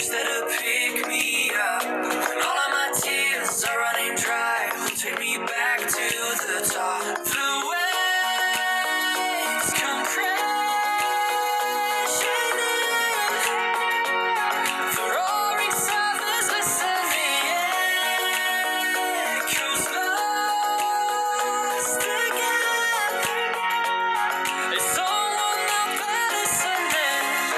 sparks that'll pick me up. When all of my tears are running dry, take me back to the top. The waves come crashing in. The roaring silence listening, echoes lost again. Is someone out there listening?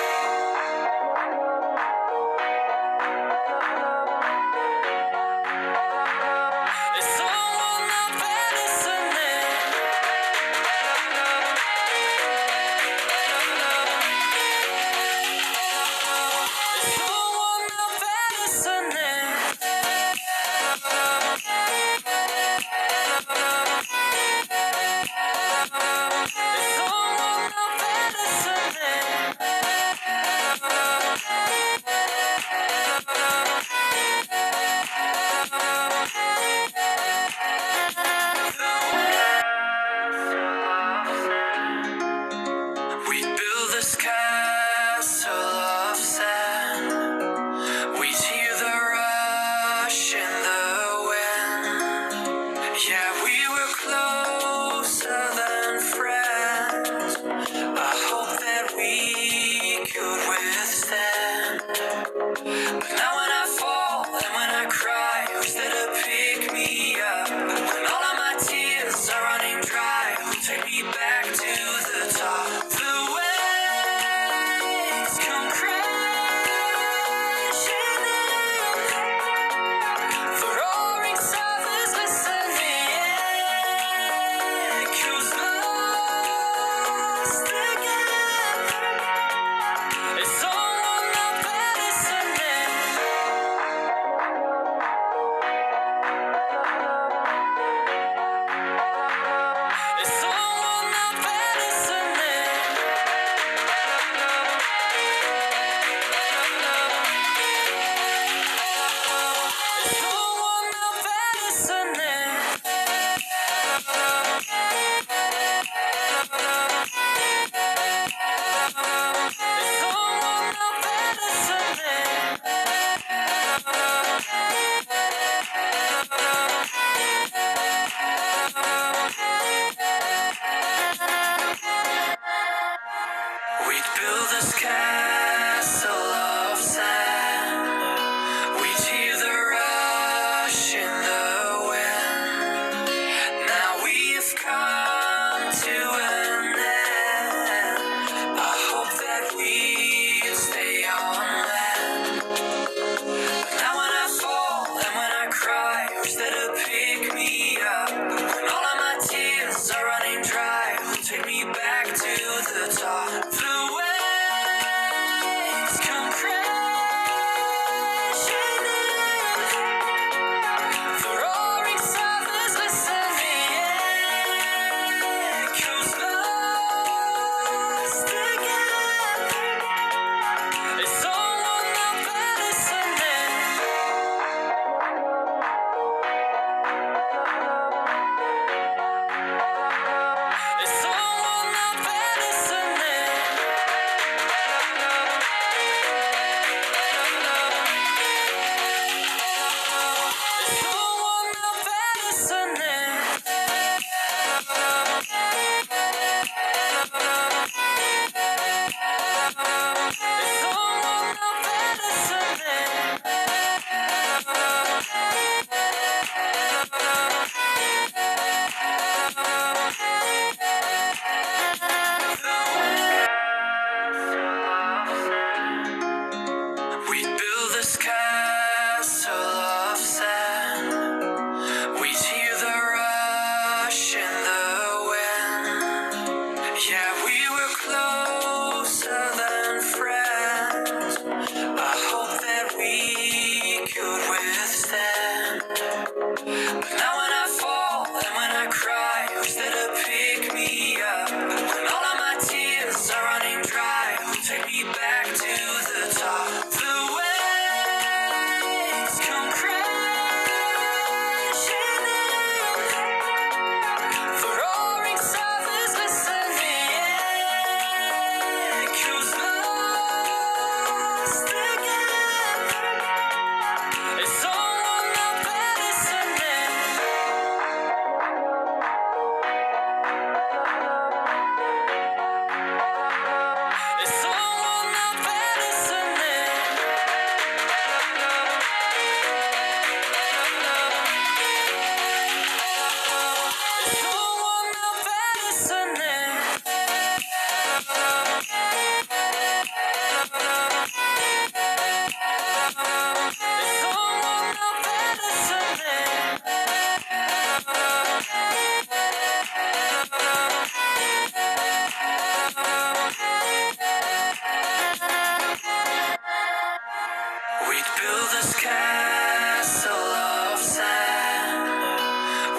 We'd build this castle of sand.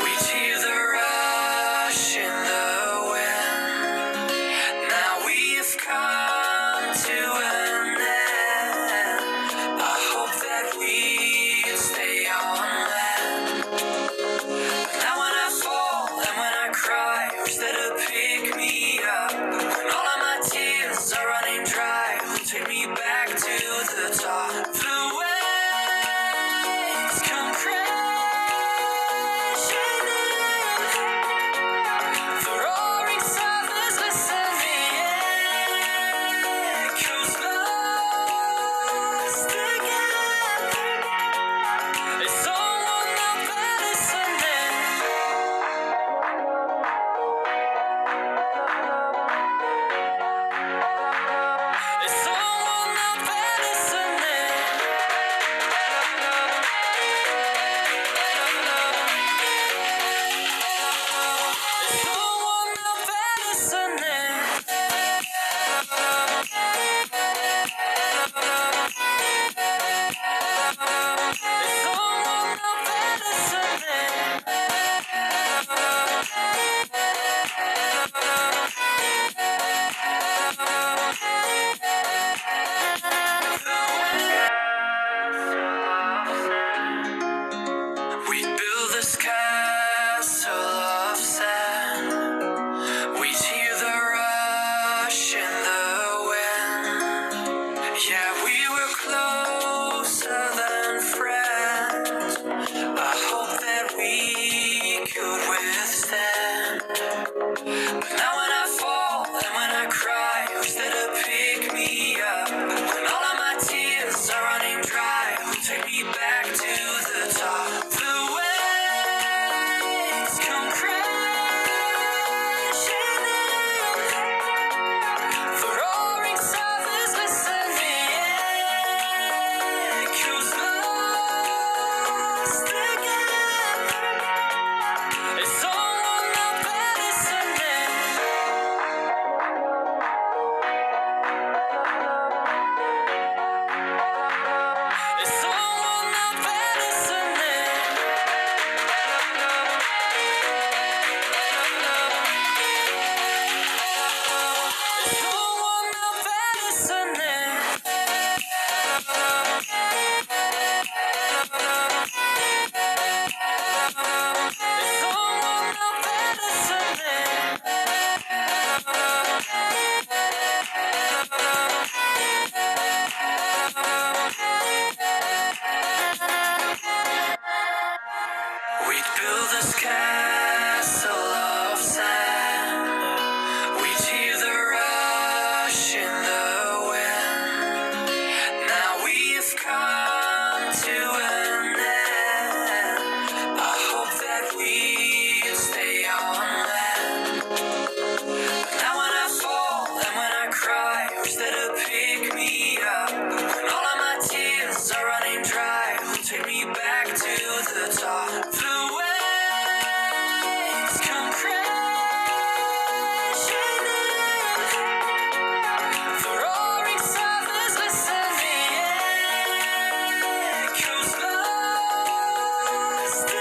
We'd hear the rush in the wind. Now we've come to an end. I hope that we'd stay on land. Now when I fall and when I cry, wish that it'd pick me up. When all of my tears are running dry, will take me back to the top. The waves come crashing in. The roaring surface listening. Echoes lost again. It's someone out there listening. It's someone out there listening. It's someone out there listening. It's someone out there listening. We'd build this castle of sand. We'd hear the rush in the wind. Yeah, we were closer than friends. I hope that we could withstand. But now when I fall and when I cry, wish that it'd pick me up. When all of my tears are running dry, take me back to the top. The waves come crashing in. The roaring surface listening. Echoes lost again. It's someone out there listening. It's someone out there listening. It's someone out there listening. It's someone out there listening. We'd build this castle of sand. We'd hear the rush in the wind. Now we've come to an end. I hope that we'd stay on land. Now when I fall and when I cry, wish that it'd pick me up. When all of my tears are running dry, take me back